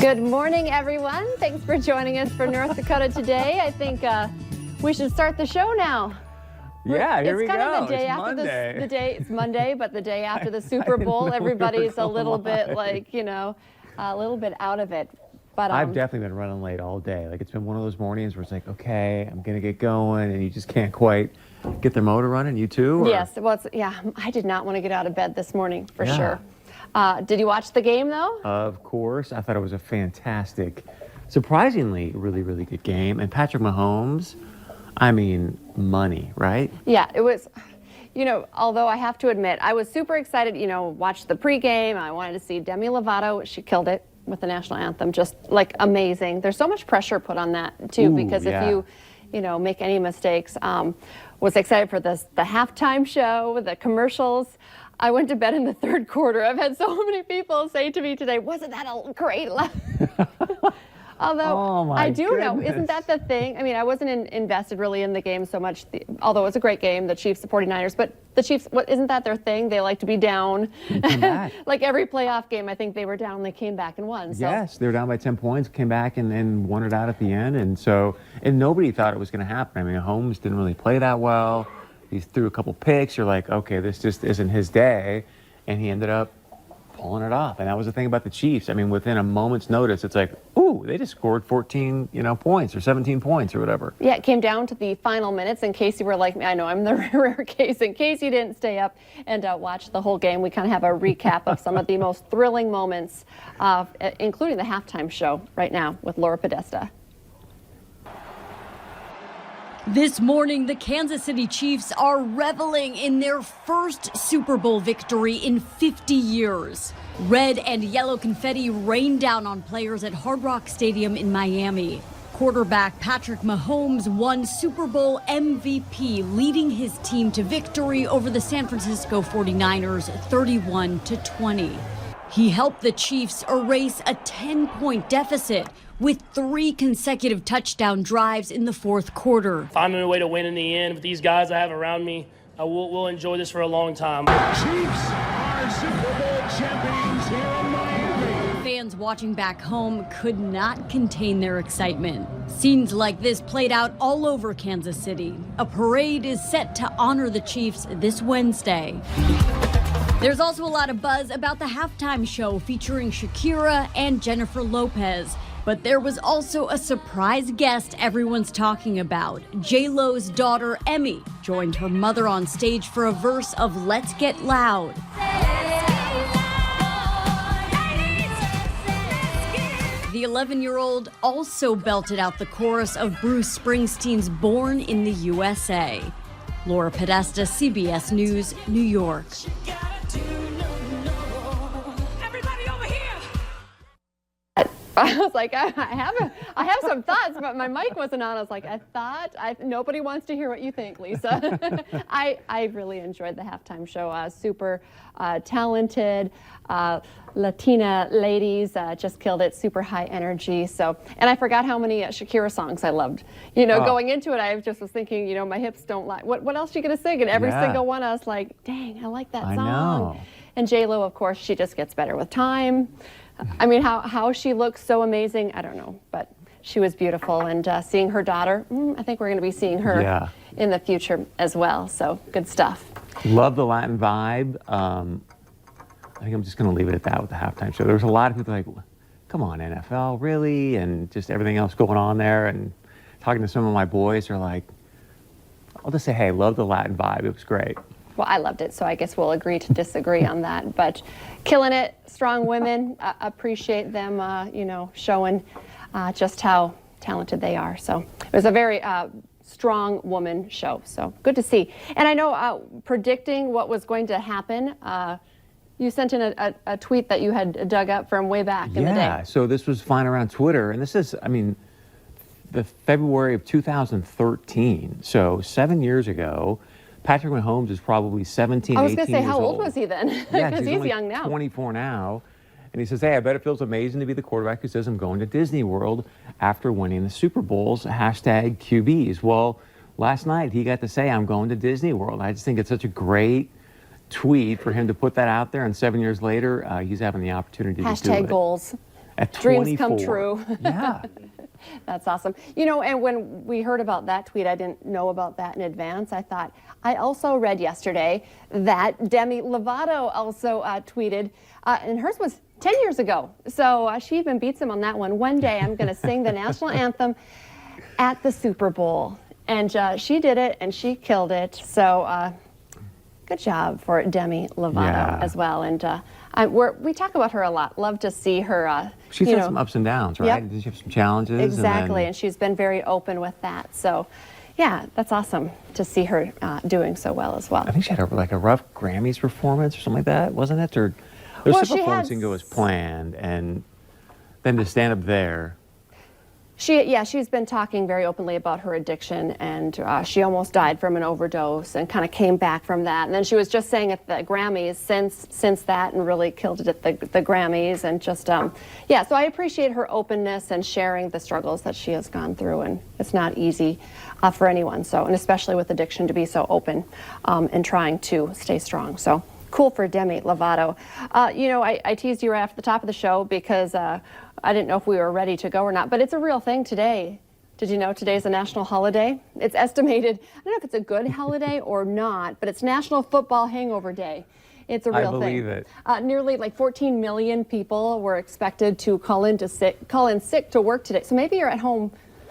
Good morning, everyone. Thanks for joining us for North Dakota Today. I think we should start the show now. Yeah, here we go. It's kind of the day it's after Monday. it's Monday, but the day after the Super Bowl, everybody's a little bit like, a little bit out of it. But I've definitely been running late all day. Like, it's been one of those mornings where it's like, okay, I'm going to get going, and you just can't quite get the motor running. You too? Or? Yes. Well, I did not want to get out of bed this morning, for sure. Did you watch the game, though? Of course. I thought it was a fantastic, surprisingly, really, really good game. And Patrick Mahomes, I mean, money, right? Yeah, it was. Although I have to admit, I was super excited, watched the pregame. I wanted to see Demi Lovato. She killed it with the national anthem, just like amazing. There's so much pressure put on that, too, because if you make any mistakes. Was excited for the halftime show, the commercials. I went to bed in the third quarter. I've had so many people say to me today, wasn't that a great laugh? Although I do know, isn't that the thing? I mean, I wasn't invested really in the game so much, although it was a great game, the Chiefs, the 49ers, but the Chiefs, isn't that their thing? They like to be down. Like every playoff game, I think they were down, they came back and won. So. Yes, they were down by 10 points, came back and then won it out at the end. And nobody thought it was going to happen. I mean, Holmes didn't really play that well. He threw a couple picks. You're like, okay, this just isn't his day. And he ended up pulling it off. And that was the thing about the Chiefs. I mean, within a moment's notice, it's like, ooh, they just scored 14, points or 17 points or whatever. Yeah, it came down to the final minutes. In case you were like me, I know I'm the rare case. In case you didn't stay up and watch the whole game, we kind of have a recap of some of the most thrilling moments, including the halftime show right now with Laura Podesta. This morning, the Kansas City Chiefs are reveling in their first Super Bowl victory in 50 years. Red and yellow confetti rained down on players at Hard Rock Stadium in Miami. Quarterback Patrick Mahomes won Super Bowl MVP, leading his team to victory over the San Francisco 49ers 31-20. He helped the Chiefs erase a 10-point deficit with 3 consecutive touchdown drives in the fourth quarter. Finding a way to win in the end with these guys I have around me, we'll enjoy this for a long time. Chiefs are Super Bowl champions here in Miami. Fans watching back home could not contain their excitement. Scenes like this played out all over Kansas City. A parade is set to honor the Chiefs this Wednesday. There's also a lot of buzz about the halftime show featuring Shakira and Jennifer Lopez. But there was also a surprise guest everyone's talking about. J-Lo's daughter, Emmy, joined her mother on stage for a verse of Let's Get Loud. The 11-year-old also belted out the chorus of Bruce Springsteen's Born in the USA. Laura Podesta, CBS News, New York. I was like, I have some thoughts, but my mic wasn't on. I was like, nobody wants to hear what you think, Lisa. I really enjoyed the halftime show. Super talented Latina ladies, just killed it. Super high energy. So, and I forgot how many Shakira songs I loved. Going into it, I just was thinking, my hips don't lie. What else are you gonna sing? And every single one, I was like, dang, I like that song. I know. And J-Lo, of course, she just gets better with time. I mean, how she looks so amazing, I don't know, but she was beautiful. And seeing her daughter, I think we're going to be seeing her in the future as well. So good stuff. Love the Latin vibe. I think I'm just going to leave it at that with the halftime show. There was a lot of people like, come on, NFL, really? And just everything else going on there. And talking to some of my boys are like, I'll just say, hey, love the Latin vibe. It was great. Well, I loved it, so I guess we'll agree to disagree on that. But killing it, strong women, appreciate them, showing just how talented they are. So it was a very strong woman show, so good to see. And I know predicting what was going to happen, you sent in a tweet that you had dug up from way back in the day. Yeah, so this was flying around Twitter, and this is, the February of 2013, so 7 years ago. Patrick Mahomes is probably 17, 18 years old. I was going to say, how old was he then? Because he's young now. 24 now. And he says, hey, I bet it feels amazing to be the quarterback who says I'm going to Disney World after winning the Super Bowls, hashtag QBs. Well, last night he got to say, I'm going to Disney World. I just think it's such a great tweet for him to put that out there. And 7 years later, he's having the opportunity to do it. Hashtag goals. at 24. Dreams come true. Yeah. That's awesome. You know, and when we heard about that tweet, I didn't know about that in advance. I thought, I also read yesterday that Demi Lovato also tweeted, and hers was 10 years ago. So she even beats him on that one. One day I'm going to sing the national anthem at the Super Bowl. And she did it, and she killed it. So good job for Demi Lovato as well. And we talk about her a lot. Love to see her. She's had some ups and downs, right? Yep. Did she have some challenges? Exactly, and she's been very open with that. So, yeah, that's awesome to see her doing so well as well. I think she had a rough Grammys performance or something like that, wasn't it? Or some performance didn't go as planned, and then to stand up there. She's been talking very openly about her addiction, and she almost died from an overdose and kind of came back from that. And then she was just saying at the Grammys since that, and really killed it at the Grammys, and just so I appreciate her openness and sharing the struggles that she has gone through, and it's not easy for anyone. So, and especially with addiction, to be so open and trying to stay strong. So cool for Demi Lovato. I teased you right after the top of the show because I didn't know if we were ready to go or not, but it's a real thing today. Did you know today's a national holiday? It's estimated, I don't know if it's a good holiday or not, but it's National Football Hangover Day. It's a real thing. I believe it. Nearly 14 million people were expected to call in sick to work today. So maybe you're at home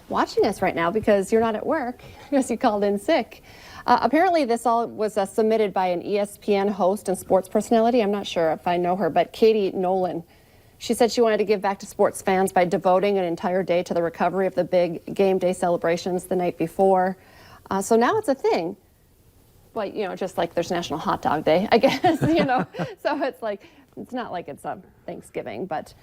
watching us right now because you're not at work because you called in sick. Apparently this all was submitted by an ESPN host and sports personality. I'm not sure if I know her, but Katie Nolan. She said she wanted to give back to sports fans by devoting an entire day to the recovery of the big game day celebrations the night before. So now it's a thing. Well, just like there's National Hot Dog Day, I guess, So it's not like it's a Thanksgiving, but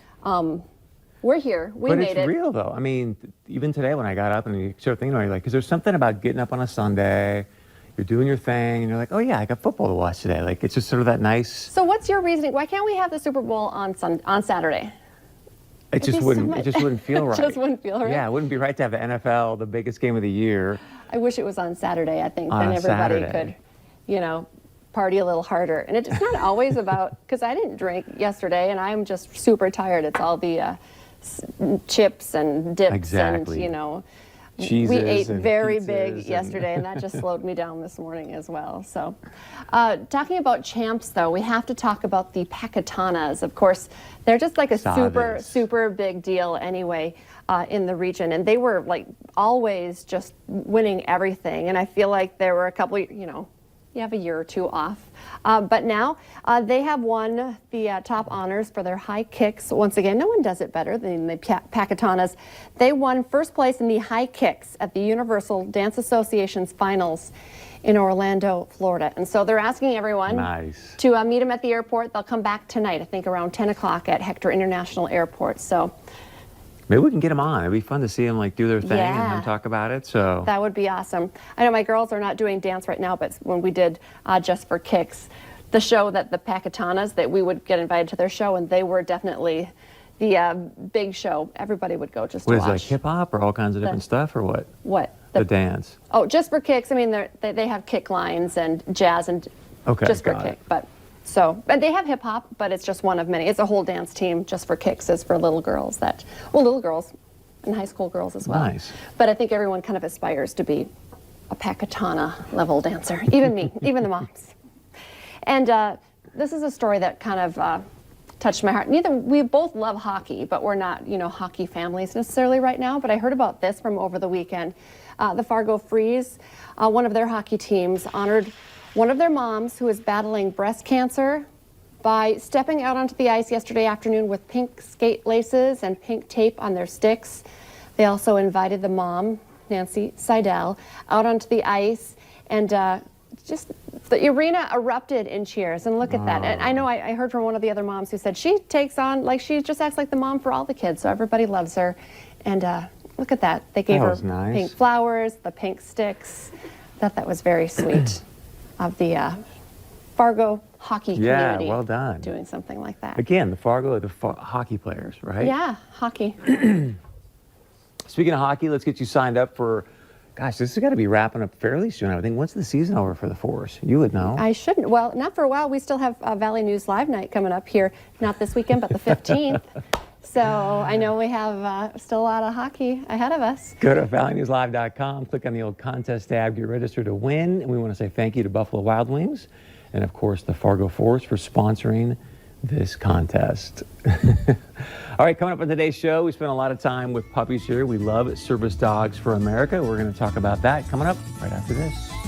we're here. We made it. But it's real, though. I mean, even today when I got up and you start thinking about it, because there's something about getting up on a Sunday, you're doing your thing, and you're like, oh yeah, I got football to watch today. Like, it's just sort of that nice. So what's your reasoning? Why can't we have the Super Bowl on Saturday? It just wouldn't feel right. It just wouldn't feel right. Yeah, it wouldn't be right to have the NFL, the biggest game of the year. I wish it was on Saturday. I think then everybody could, party a little harder. And it's not always about, because I didn't drink yesterday, and I'm just super tired. It's all the chips and dips and cheeses. We ate very pizzas big yesterday, and that just slowed me down this morning as well. So, talking about champs, though, we have to talk about the Pacatanas. Of course, they're just like a super big deal anyway in the region, and they were always just winning everything. And I feel like there were a couple, you have a year or two off. But now they have won the top honors for their high kicks. Once again, no one does it better than the Pacatanas. They won first place in the high kicks at the Universal Dance Association's finals in Orlando, Florida. And so they're asking everyone to meet them at the airport. They'll come back tonight, I think around 10 o'clock at Hector International Airport. So maybe we can get them on. It'd be fun to see them do their thing and them talk about it. So that would be awesome. I know my girls are not doing dance right now, but when we did Just for Kicks, the show that the Pacatanas, that we would get invited to their show, and they were definitely the big show. Everybody would go just to watch. What is it, hip hop or all kinds of different stuff or what? What? The dance. Oh, Just for Kicks. I mean, they have kick lines and jazz and Just for Kick, but. So, and they have hip hop, but it's just one of many. It's a whole dance team. Just for Kicks is for little girls little girls and high school girls as well. Nice. But I think everyone kind of aspires to be a Pacatana level dancer, even me, even the moms. And this is a story that kind of touched my heart. We both love hockey, but we're not, hockey families necessarily right now. But I heard about this from over the weekend. The Fargo Freeze, one of their hockey teams, honored one of their moms who is battling breast cancer by stepping out onto the ice yesterday afternoon with pink skate laces and pink tape on their sticks. They also invited the mom, Nancy Seidel, out onto the ice, and just the arena erupted in cheers. And look at that. And I know I heard from one of the other moms who said she takes on, she just acts like the mom for all the kids, so everybody loves her. And look at that. They gave her pink flowers, the pink sticks. I thought that was very sweet. Of the Fargo hockey community. Yeah, well done. Doing something like that. Again, the Fargo, hockey players, right? Yeah, hockey. Speaking of hockey, let's get you signed up for, this has got to be wrapping up fairly soon. I think, when's the season over for the Force? You would know. I shouldn't. Well, not for a while. We still have Valley News Live Night coming up here. Not this weekend, but the 15th. So I know we have still a lot of hockey ahead of us. Go to ValleyNewsLive.com, click on the old contest tab, get registered to win. And we want to say thank you to Buffalo Wild Wings and, of course, the Fargo Force for sponsoring this contest. All right, coming up on today's show, we spent a lot of time with puppies here. We love Service Dogs for America. We're going to talk about that coming up right after this.